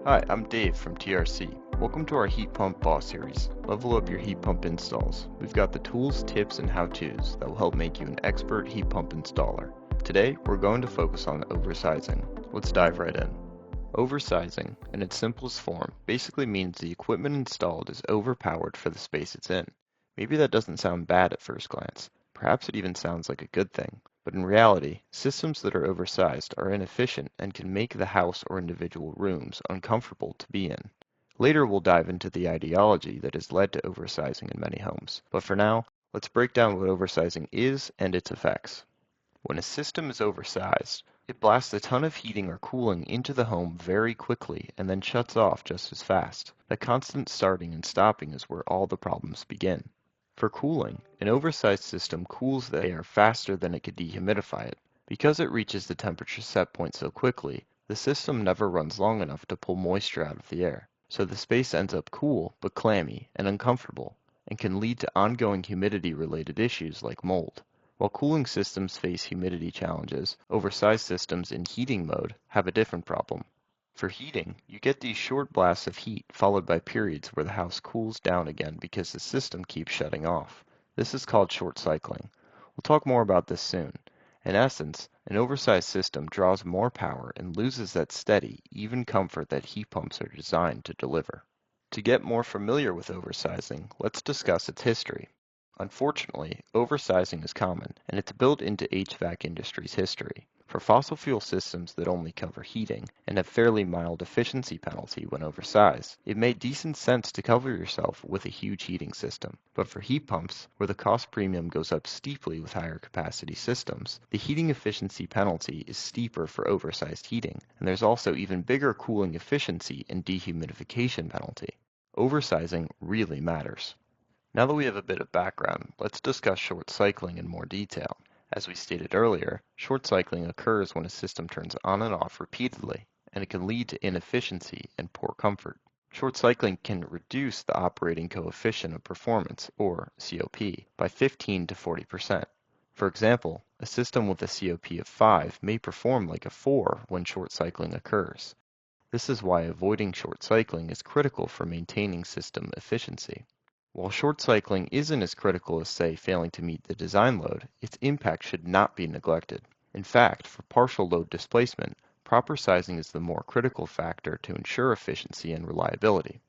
Hi, I'm Dave from TRC. Welcome to our Heat Pump Boss series. Level up your heat pump installs. We've got the tools, tips, and how-tos that will help make you an expert heat pump installer. Today, we're going to focus on oversizing. Let's dive right in. Oversizing, in its simplest form, basically means the equipment installed is overpowered for the space it's in. Maybe that doesn't sound bad at first glance. Perhaps it even sounds like a good thing. But in reality, systems that are oversized are inefficient and can make the house or individual rooms uncomfortable to be in. Later we'll dive into the ideology that has led to oversizing in many homes. But for now, let's break down what oversizing is and its effects. When a system is oversized, it blasts a ton of heating or cooling into the home very quickly and then shuts off just as fast. That constant starting and stopping is where all the problems begin. For cooling, an oversized system cools the air faster than it could dehumidify it. Because it reaches the temperature set point so quickly, the system never runs long enough to pull moisture out of the air. So the space ends up cool but clammy and uncomfortable, and can lead to ongoing humidity-related issues like mold. While cooling systems face humidity challenges, oversized systems in heating mode have a different problem. For heating, you get these short blasts of heat followed by periods where the house cools down again because the system keeps shutting off. This is called short cycling. We'll talk more about this soon. In essence, an oversized system draws more power and loses that steady, even comfort that heat pumps are designed to deliver. To get more familiar with oversizing, let's discuss its history. Unfortunately, oversizing is common, and it's built into HVAC industry's history. For fossil fuel systems that only cover heating and have fairly mild efficiency penalty when oversized, it made decent sense to cover yourself with a huge heating system. But for heat pumps, where the cost premium goes up steeply with higher capacity systems, the heating efficiency penalty is steeper for oversized heating, and there's also even bigger cooling efficiency and dehumidification penalty. Oversizing really matters. Now that we have a bit of background, let's discuss short cycling in more detail. As we stated earlier, short cycling occurs when a system turns on and off repeatedly, and it can lead to inefficiency and poor comfort. Short cycling can reduce the operating coefficient of performance, or COP, by 15 to 40%. For example, a system with a COP of 5 may perform like a 4 when short cycling occurs. This is why avoiding short cycling is critical for maintaining system efficiency. While short cycling isn't as critical as, say, failing to meet the design load, its impact should not be neglected. In fact, for partial load displacement, proper sizing is the more critical factor to ensure efficiency and reliability.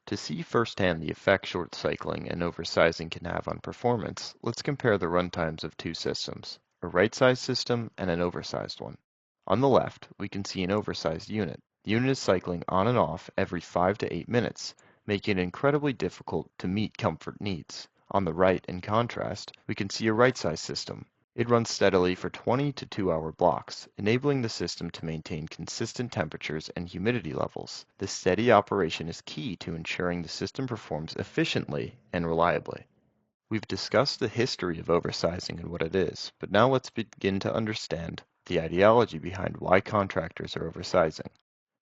To see firsthand the effect short cycling and oversizing can have on performance, let's compare the runtimes of two systems, a right-sized system and an oversized one. On the left, we can see an oversized unit. The unit is cycling on and off every 5 to 8 minutes, making it incredibly difficult to meet comfort needs. On the right, in contrast, we can see a right-sized system. It runs steadily for 20 to 2-hour blocks, enabling the system to maintain consistent temperatures and humidity levels. This steady operation is key to ensuring the system performs efficiently and reliably. We've discussed the history of oversizing and what it is, but now let's begin to understand the ideology behind why contractors are oversizing.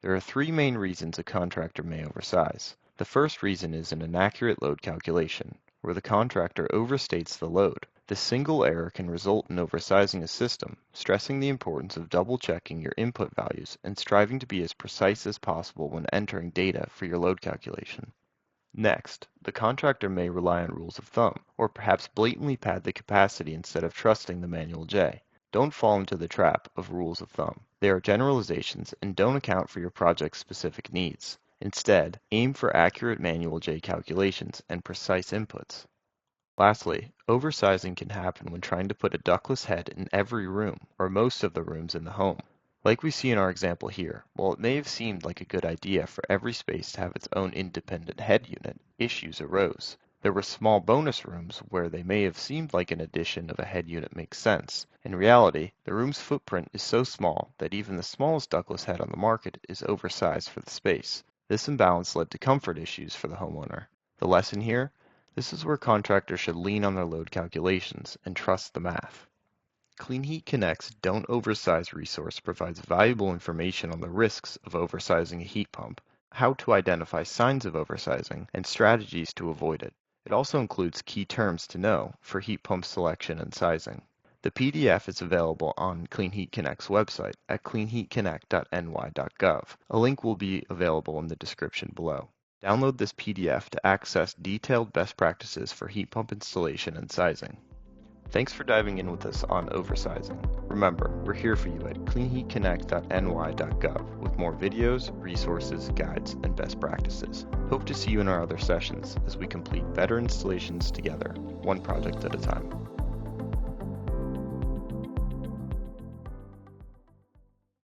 There are three main reasons a contractor may oversize. The first reason is an inaccurate load calculation, where the contractor overstates the load. This single error can result in oversizing a system, stressing the importance of double-checking your input values and striving to be as precise as possible when entering data for your load calculation. Next, the contractor may rely on rules of thumb, or perhaps blatantly pad the capacity instead of trusting the manual J. Don't fall into the trap of rules of thumb. They are generalizations and don't account for your project's specific needs. Instead, aim for accurate manual J calculations and precise inputs. Lastly, oversizing can happen when trying to put a ductless head in every room or most of the rooms in the home. Like we see in our example here, while it may have seemed like a good idea for every space to have its own independent head unit, issues arose. There were small bonus rooms where they may have seemed like an addition of a head unit makes sense. In reality, the room's footprint is so small that even the smallest ductless head on the market is oversized for the space. This imbalance led to comfort issues for the homeowner. The lesson here? This is where contractors should lean on their load calculations and trust the math. Clean Heat Connect's Don't Oversize resource provides valuable information on the risks of oversizing a heat pump, how to identify signs of oversizing, and strategies to avoid it. It also includes key terms to know for heat pump selection and sizing. The PDF is available on Clean Heat Connect's website at cleanheatconnect.ny.gov. A link will be available in the description below. Download this PDF to access detailed best practices for heat pump installation and sizing. Thanks for diving in with us on Oversizing. Remember, we're here for you at cleanheatconnect.ny.gov with more videos, resources, guides, and best practices. Hope to see you in our other sessions as we complete better installations together, one project at a time.